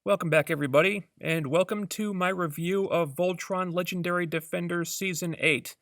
Welcome back, everybody, and welcome to my review of Voltron Legendary Defender Season 8.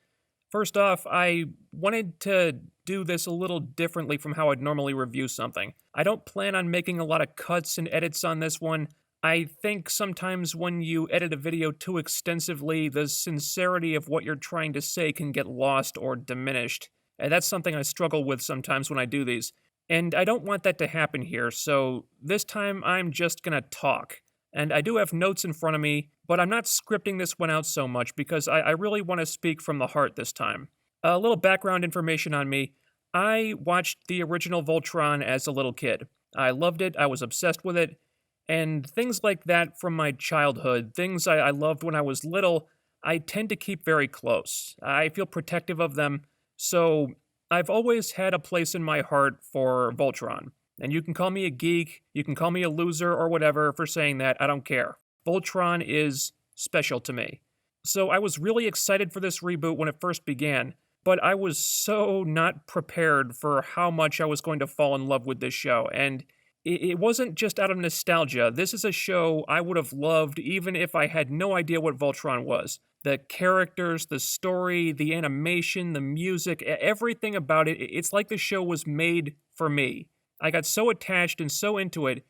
First off, I wanted to do this a little differently from how I'd normally review something. I don't plan on making a lot of cuts and edits on this one. I think sometimes when you edit a video too extensively, the sincerity of what you're trying to say can get lost or diminished. And that's something I struggle with sometimes when I do these. And I don't want that to happen here, so this time I'm just gonna talk. And I do have notes in front of me, but I'm not scripting this one out so much because I really want to speak from the heart this time. A little background information on me. I watched the original Voltron as a little kid. I loved it, I was obsessed with it, and things like that from my childhood, things I loved when I was little, I tend to keep very close. I feel protective of them, so I've always had a place in my heart for Voltron. And you can call me a geek, you can call me a loser or whatever for saying that, I don't care. Voltron is special to me. So I was really excited for this reboot when it first began, but I was so not prepared for how much I was going to fall in love with this show. And it wasn't just out of nostalgia. This is a show I would have loved even if I had no idea what Voltron was. The characters, the story, the animation, the music, everything about it, it's like the show was made for me. I got so attached and so into it.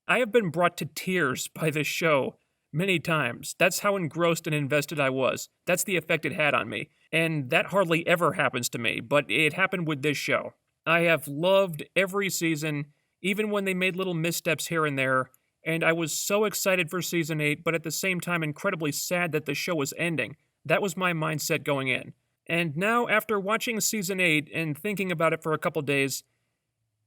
I have been brought to tears by this show many times. That's how engrossed and invested I was. That's the effect it had on me. And that hardly ever happens to me, but it happened with this show. I have loved every season, even when they made little missteps here and there, and I was so excited for Season 8, but at the same time incredibly sad that the show was ending. That was my mindset going in. And now, after watching Season 8 and thinking about it for a couple days,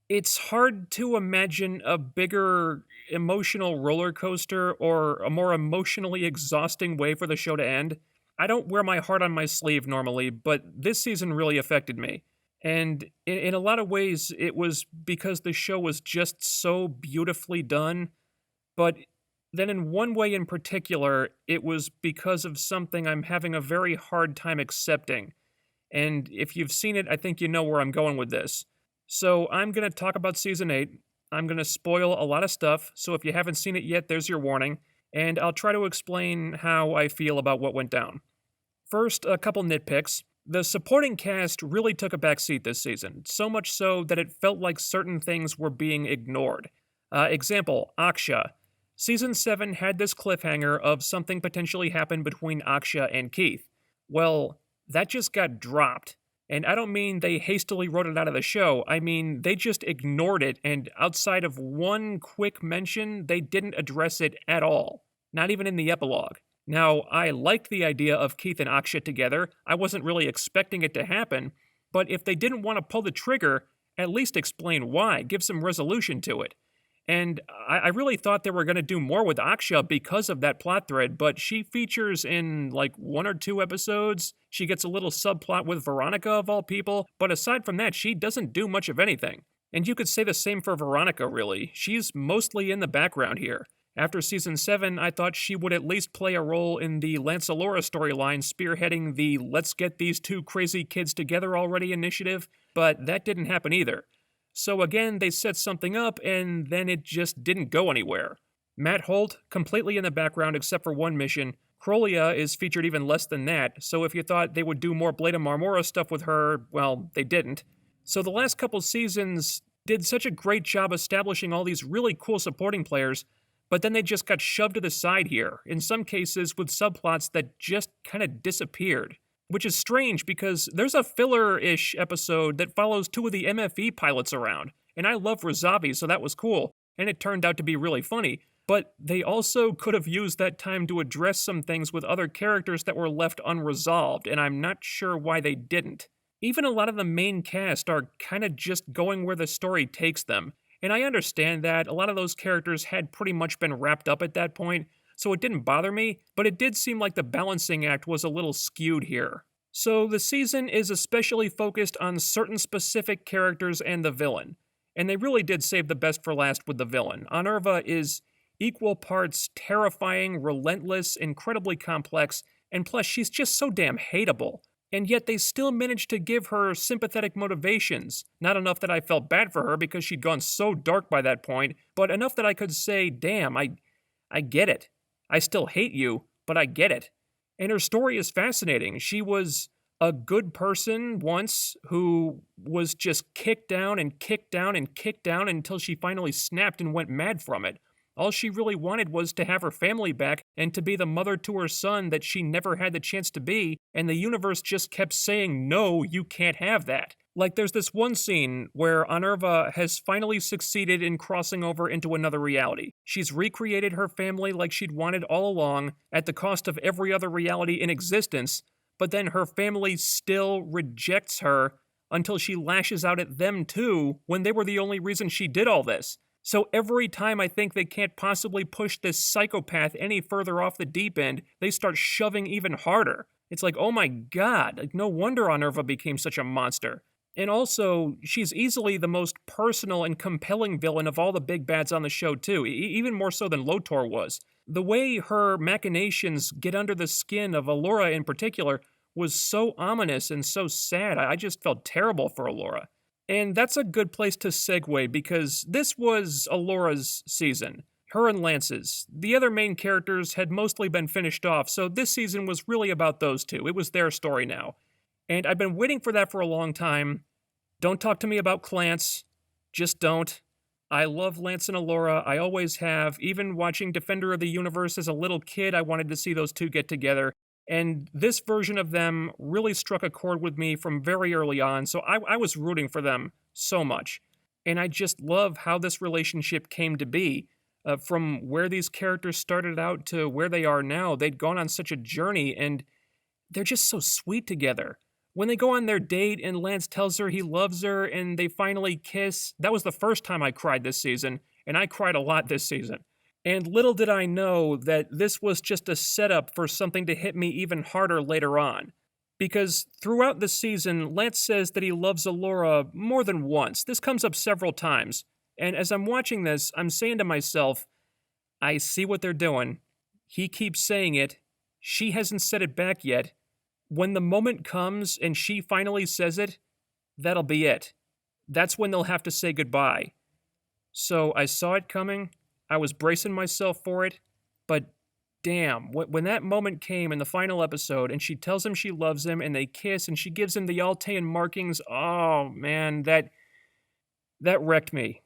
it's hard to imagine a bigger emotional roller coaster or a more emotionally exhausting way for the show to end. I don't wear my heart on my sleeve normally, but this season really affected me. And in a lot of ways, it was because the show was just so beautifully done. But then, in one way in particular, it was because of something I'm having a very hard time accepting. And if you've seen it, I think you know where I'm going with this. So, I'm going to talk about Season 8. I'm going to spoil a lot of stuff, so if you haven't seen it yet, there's your warning. And I'll try to explain how I feel about what went down. First, a couple nitpicks. The supporting cast really took a backseat this season, so much so that it felt like certain things were being ignored. Example, Aksha. Season 7 had this cliffhanger of something potentially happened between Aksha and Keith. Well, that just got dropped. And I don't mean they hastily wrote it out of the show, I mean they just ignored it, and outside of one quick mention, they didn't address it at all. Not even in the epilogue. Now, I liked the idea of Keith and Aksha together, I wasn't really expecting it to happen, but if they didn't want to pull the trigger, at least explain why, give some resolution to it. And I really thought they were going to do more with Aksha because of that plot thread, but she features in like 1 or 2 episodes. She gets a little subplot with Veronica of all people, but aside from that, she doesn't do much of anything. And you could say the same for Veronica, really. She's mostly in the background here. After Season 7, I thought she would at least play a role in the Allura storyline spearheading the let's get these 2 crazy kids together already initiative, but that didn't happen either. So again, they set something up, and then it just didn't go anywhere. Matt Holt, completely in the background except for one mission. Krolia is featured even less than that, so if you thought they would do more Blade of Marmora stuff with her, well, they didn't. So the last couple seasons did such a great job establishing all these really cool supporting players, but then they just got shoved to the side here, in some cases with subplots that just kind of disappeared. Which is strange because there's a filler-ish episode that follows 2 of the MFE pilots around, and I love Razavi, so that was cool, and it turned out to be really funny, but they also could have used that time to address some things with other characters that were left unresolved, and I'm not sure why they didn't. Even a lot of the main cast are kinda just going where the story takes them, and I understand that a lot of those characters had pretty much been wrapped up at that point, so it didn't bother me, but it did seem like the balancing act was a little skewed here. So the season is especially focused on certain specific characters and the villain, and they really did save the best for last with the villain. Honorva is equal parts terrifying, relentless, incredibly complex, and plus she's just so damn hateable. And yet they still managed to give her sympathetic motivations. Not enough that I felt bad for her because she'd gone so dark by that point, but enough that I could say, damn, I I get it. I still hate you, but I get it. And her story is fascinating. She was a good person once who was just kicked down and kicked down and kicked down until she finally snapped and went mad from it. All she really wanted was to have her family back and to be the mother to her son that she never had the chance to be, and the universe just kept saying, no, you can't have that. Like, there's this one scene where Unnerva has finally succeeded in crossing over into another reality. She's recreated her family like she'd wanted all along, at the cost of every other reality in existence, but then her family still rejects her until she lashes out at them too, when they were the only reason she did all this. So every time I think they can't possibly push this psychopath any further off the deep end, they start shoving even harder. It's like, oh my god, like, no wonder Unnerva became such a monster. And also, she's easily the most personal and compelling villain of all the big bads on the show too, even more so than Lotor was. The way her machinations get under the skin of Allura in particular was so ominous and so sad. I just felt terrible for Allura. And that's a good place to segue, because this was Allura's season. Her and Lance's. The other main characters had mostly been finished off, so this season was really about those two. It was their story now. And I've been waiting for that for a long time. Don't talk to me about Clance. Just don't. I love Lance and Allura. I always have. Even watching Defender of the Universe as a little kid, I wanted to see those two get together. And this version of them really struck a chord with me from very early on, so I was rooting for them so much. And I just love how this relationship came to be. From where these characters started out to where they are now, they'd gone on such a journey, and they're just so sweet together. When they go on their date and Lance tells her he loves her and they finally kiss, that was the first time I cried this season, and I cried a lot this season. And little did I know that this was just a setup for something to hit me even harder later on. Because throughout the season, Lance says that he loves Allura more than once. This comes up several times. And as I'm watching this, I'm saying to myself, I see what they're doing. He keeps saying it. She hasn't said it back yet. When the moment comes and she finally says it, that'll be it. That's when they'll have to say goodbye. So I saw it coming. I was bracing myself for it, but damn, when that moment came in the final episode and she tells him she loves him and they kiss and she gives him the Altean markings, oh man, that wrecked me.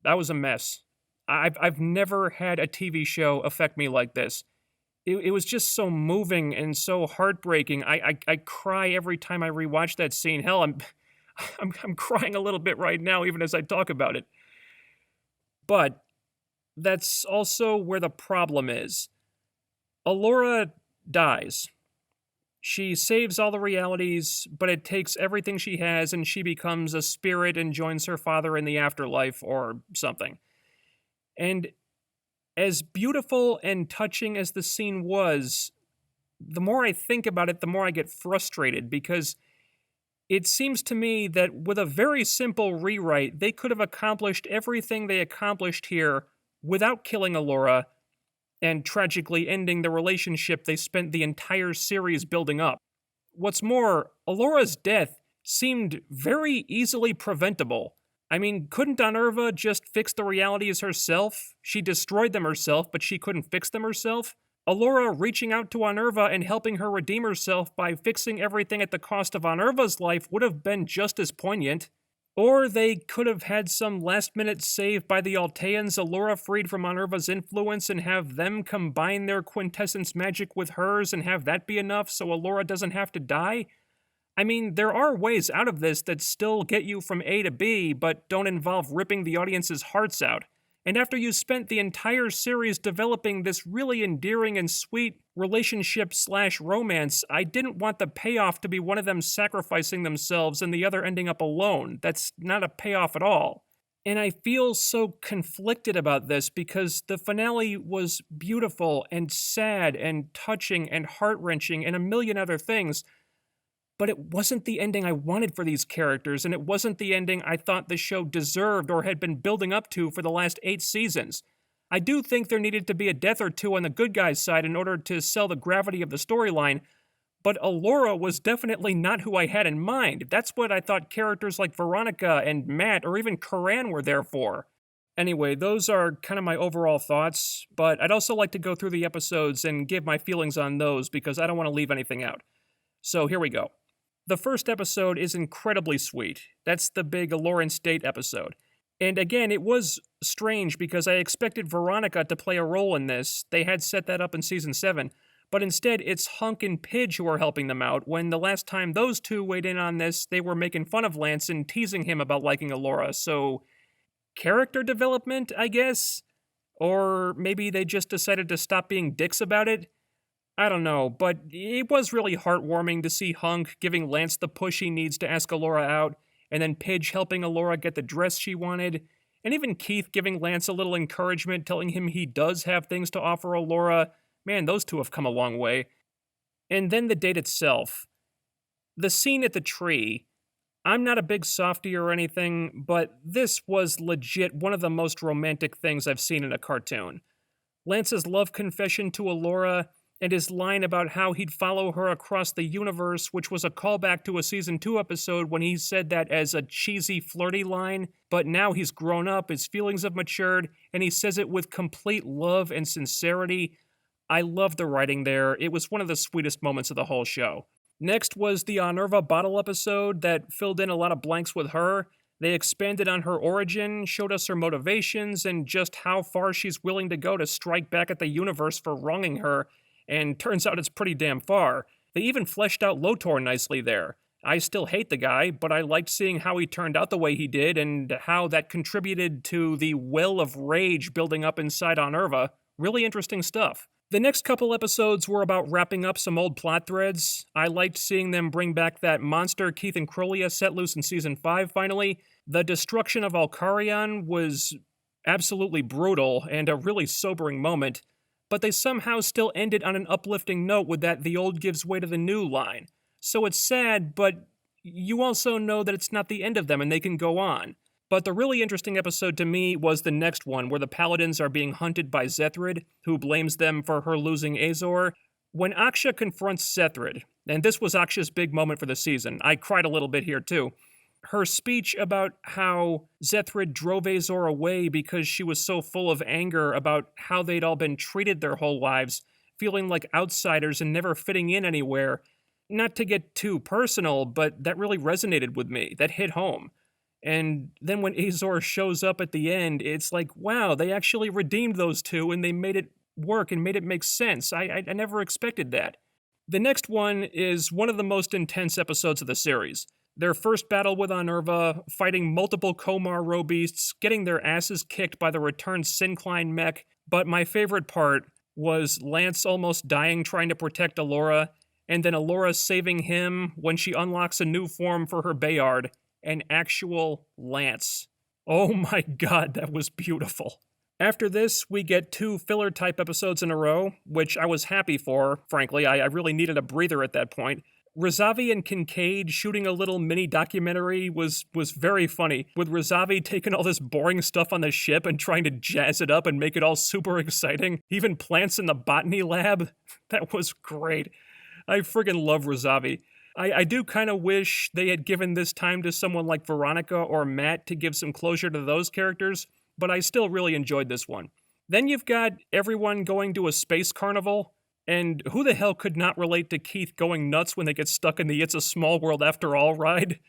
That was a mess. I've never had a TV show affect me like this. It was just so moving and so heartbreaking. I cry every time I rewatch that scene. Hell, I'm crying a little bit right now even as I talk about it. But that's also where the problem is. Allura dies. She saves all the realities, but it takes everything she has and she becomes a spirit and joins her father in the afterlife or something. And as beautiful and touching as the scene was, the more I think about it, the more I get frustrated, because it seems to me that with a very simple rewrite, they could have accomplished everything they accomplished here without killing Allura and tragically ending the relationship they spent the entire series building up. What's more, Allura's death seemed very easily preventable. I mean, couldn't Unnerva just fix the realities herself? She destroyed them herself, but she couldn't fix them herself? Allura reaching out to Unnerva and helping her redeem herself by fixing everything at the cost of Unnerva's life would have been just as poignant. Or they could have had some last-minute save by the Alteans, Allura freed from Unnerva's influence, and have them combine their quintessence magic with hers and have that be enough so Allura doesn't have to die? I mean, there are ways out of this that still get you from A to B, but don't involve ripping the audience's hearts out. And after you spent the entire series developing this really endearing and sweet relationship/romance, I didn't want the payoff to be one of them sacrificing themselves and the other ending up alone. That's not a payoff at all. And I feel so conflicted about this because the finale was beautiful and sad and touching and heart-wrenching and a million other things, but it wasn't the ending I wanted for these characters, and it wasn't the ending I thought the show deserved or had been building up to for the last 8 seasons. I do think there needed to be a death or two on the good guys' side in order to sell the gravity of the storyline, but Allura was definitely not who I had in mind. That's what I thought characters like Veronica and Matt or even Karan were there for. Anyway, those are kind of my overall thoughts, but I'd also like to go through the episodes and give my feelings on those because I don't want to leave anything out. So here we go. The first episode is incredibly sweet. That's the big Allura State episode. And again, it was strange because I expected Veronica to play a role in this. They had set that up in season 7. But instead, it's Hunk and Pidge who are helping them out, when the last time those two weighed in on this, they were making fun of Lance and teasing him about liking Allura, so character development, I guess? Or maybe they just decided to stop being dicks about it? I don't know, but it was really heartwarming to see Hunk giving Lance the push he needs to ask Allura out, and then Pidge helping Allura get the dress she wanted, and even Keith giving Lance a little encouragement, telling him he does have things to offer Allura. Man, those two have come a long way. And then the date itself. The scene at the tree. I'm not a big softie or anything, but this was legit one of the most romantic things I've seen in a cartoon. Lance's love confession to Allura, and his line about how he'd follow her across the universe, which was a callback to a season 2 episode when he said that as a cheesy, flirty line, but now he's grown up, his feelings have matured, and he says it with complete love and sincerity. I love the writing there. It was one of the sweetest moments of the whole show. Next was the Anerva bottle episode that filled in a lot of blanks with her. They expanded on her origin, showed us her motivations, and just how far she's willing to go to strike back at the universe for wronging her, and turns out it's pretty damn far. They even fleshed out Lotor nicely there. I still hate the guy, but I liked seeing how he turned out the way he did, and how that contributed to the well of rage building up inside Anerva. Really interesting stuff. The next couple episodes were about wrapping up some old plot threads. I liked seeing them bring back that monster Keith and Crowley set loose in season 5 finally. The destruction of Alcarion was absolutely brutal and a really sobering moment, but they somehow still ended on an uplifting note with that "the old gives way to the new" line. So it's sad, but you also know that it's not the end of them and they can go on. But the really interesting episode to me was the next one, where the Paladins are being hunted by Zethrid, who blames them for her losing Azor. When Aksha confronts Zethrid, and this was Aksha's big moment for the season, I cried a little bit here too, her speech about how Zethrid drove Azor away because she was so full of anger about how they'd all been treated their whole lives, feeling like outsiders and never fitting in anywhere. Not to get too personal, but that really resonated with me. That hit home. And then when Azor shows up at the end, it's like, wow, they actually redeemed those two and they made it work and made it make sense. I never expected that. The next one is one of the most intense episodes of the series. Their first battle with Anerva, fighting multiple Komar robeasts, getting their asses kicked by the returned Syncline mech, but my favorite part was Lance almost dying trying to protect Allura, and then Allura saving him when she unlocks a new form for her Bayard. An actual Lance. Oh my god, that was beautiful. After this, we get 2 filler-type episodes in a row, which I was happy for, frankly. I really needed a breather at that point. Razavi and Kincaid shooting a little mini-documentary was very funny, with Razavi taking all this boring stuff on the ship and trying to jazz it up and make it all super exciting. Even plants in the botany lab. That was great. I friggin' love Razavi. I do kind of wish they had given this time to someone like Veronica or Matt to give some closure to those characters, but I still really enjoyed this one. Then you've got everyone going to a space carnival, and who the hell could not relate to Keith going nuts when they get stuck in the "It's a Small World After All" ride?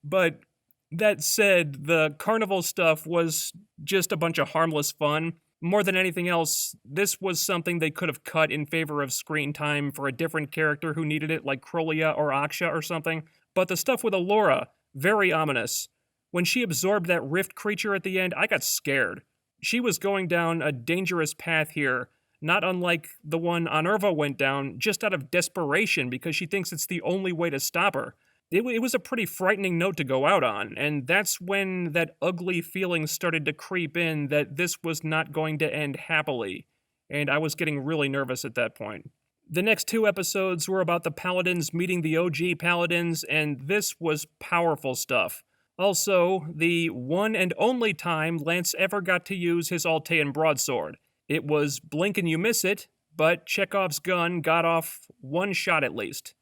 But that said, the carnival stuff was just a bunch of harmless fun. More than anything else, this was something they could have cut in favor of screen time for a different character who needed it, like Crowley or Aksha or something. But the stuff with Allura, very ominous. When she absorbed that rift creature at the end, I got scared. She was going down a dangerous path here, not unlike the one Anerva went down, just out of desperation because she thinks it's the only way to stop her. It was a pretty frightening note to go out on, and that's when that ugly feeling started to creep in that this was not going to end happily, and I was getting really nervous at that point. The next 2 episodes were about the Paladins meeting the OG Paladins, and this was powerful stuff. Also, the one and only time Lance ever got to use his Altean broadsword. It was blink and you miss it, but Chekhov's gun got off one shot at least.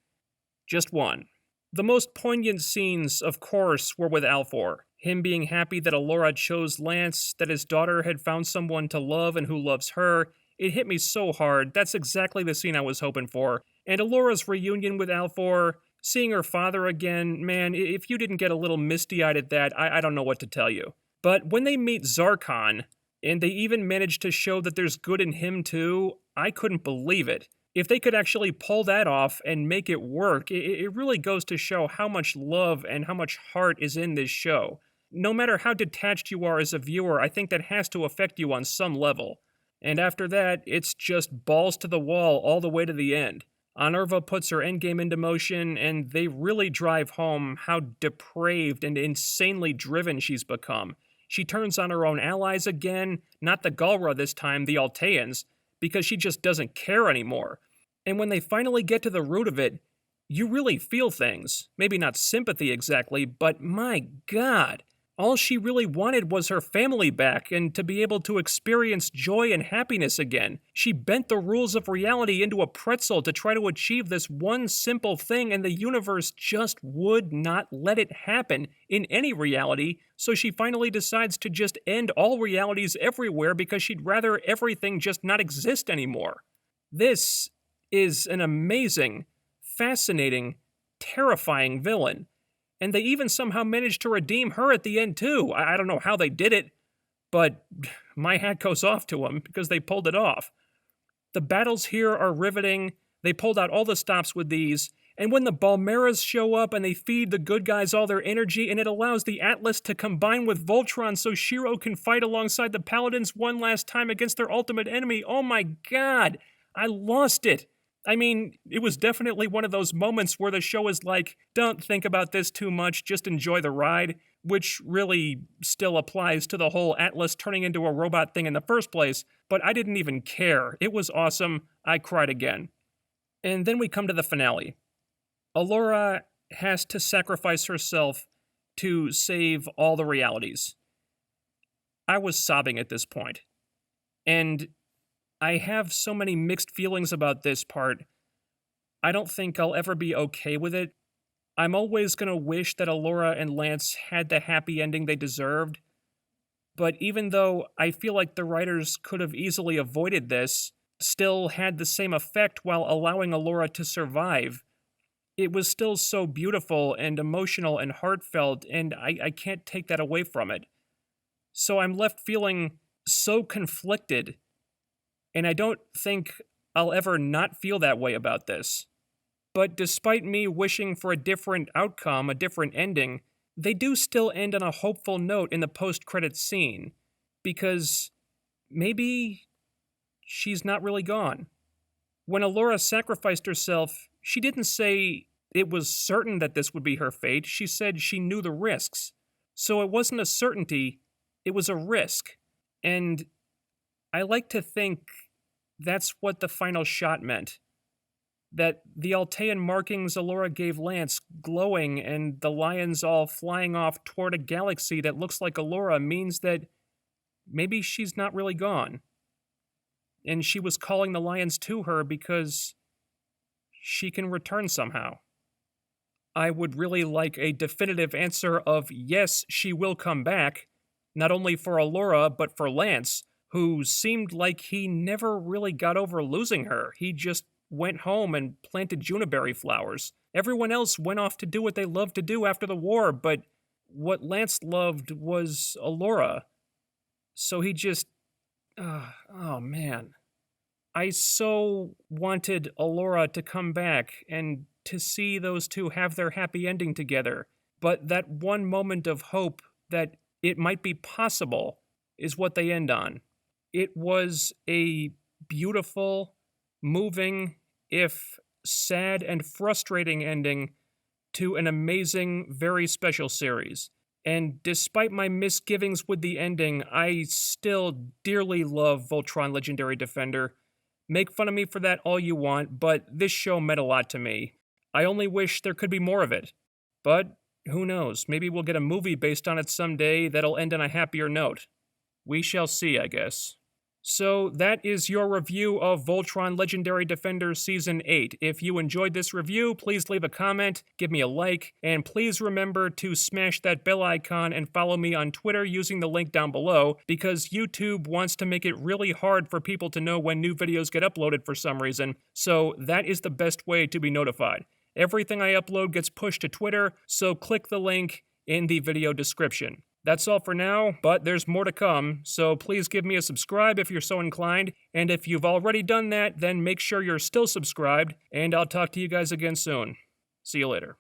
Just one. The most poignant scenes, of course, were with Alfor. him being happy that Allura chose Lance, that his daughter had found someone to love and who loves her. It hit me so hard. That's exactly the scene I was hoping for. And Allura's reunion with Alfor, seeing her father again, man, if you didn't get a little misty-eyed at that, I don't know what to tell you. But when they meet Zarkon, and they even manage to show that there's good in him too, I couldn't believe it. If they could actually pull that off and make it work, it really goes to show how much love and how much heart is in this show. No matter how detached you are as a viewer, I think that has to affect you on some level. And after that, it's just balls to the wall all the way to the end. Anurva puts her endgame into motion, and they really drive home how depraved and insanely driven she's become. She turns on her own allies again, not the Galra this time, the Alteans, because she just doesn't care anymore. And when they finally get to the root of it, you really feel things. Maybe not sympathy exactly, but my God. All she really wanted was her family back and to be able to experience joy and happiness again. She bent the rules of reality into a pretzel to try to achieve this one simple thing, and the universe just would not let it happen in any reality, so she finally decides to just end all realities everywhere because she'd rather everything just not exist anymore. This is an amazing, fascinating, terrifying villain. And they even somehow managed to redeem her at the end, too. I don't know how they did it, but my hat goes off to them because they pulled it off. The battles here are riveting. They pulled out all the stops with these. And when the Balmeras show up and they feed the good guys all their energy, and it allows the Atlas to combine with Voltron so Shiro can fight alongside the Paladins one last time against their ultimate enemy, oh my God, I lost it. I mean, it was definitely one of those moments where the show is like, don't think about this too much, just enjoy the ride, which really still applies to the whole Atlas turning into a robot thing in the first place, but I didn't even care. It was awesome. I cried again. And then we come to the finale. Allura has to sacrifice herself to save all the realities. I was sobbing at this point. And I have so many mixed feelings about this part. I don't think I'll ever be okay with it. I'm always going to wish that Allura and Lance had the happy ending they deserved. But even though I feel like the writers could have easily avoided this, still had the same effect while allowing Allura to survive, it was still so beautiful and emotional and heartfelt, and I can't take that away from it. So I'm left feeling so conflicted. And I don't think I'll ever not feel that way about this. But despite me wishing for a different outcome, a different ending, they do still end on a hopeful note in the post-credits scene. Because maybe she's not really gone. When Allura sacrificed herself, she didn't say it was certain that this would be her fate. She said she knew the risks. So it wasn't a certainty, it was a risk. And I like to think that's what the final shot meant. That the Altean markings Allura gave Lance glowing and the lions all flying off toward a galaxy that looks like Allura means that maybe she's not really gone. And she was calling the lions to her because she can return somehow. I would really like a definitive answer of yes, she will come back, not only for Allura, but for Lance, who seemed like he never really got over losing her. He just went home and planted juniperberry flowers. Everyone else went off to do what they loved to do after the war, but what Lance loved was Allura. So he just... oh man. I so wanted Allura to come back and to see those two have their happy ending together. But that one moment of hope that it might be possible is what they end on. It was a beautiful, moving, if sad and frustrating ending to an amazing, very special series. And despite my misgivings with the ending, I still dearly love Voltron Legendary Defender. Make fun of me for that all you want, but this show meant a lot to me. I only wish there could be more of it. But who knows, maybe we'll get a movie based on it someday that'll end on a happier note. We shall see, I guess. So that is your review of Voltron Legendary Defenders Season 8. If you enjoyed this review, please leave a comment, give me a like, and please remember to smash that bell icon and follow me on Twitter using the link down below, because YouTube wants to make it really hard for people to know when new videos get uploaded for some reason, so that is the best way to be notified. Everything I upload gets pushed to Twitter, so click the link in the video description. That's all for now, but there's more to come, so please give me a subscribe if you're so inclined, and if you've already done that, then make sure you're still subscribed, and I'll talk to you guys again soon. See you later.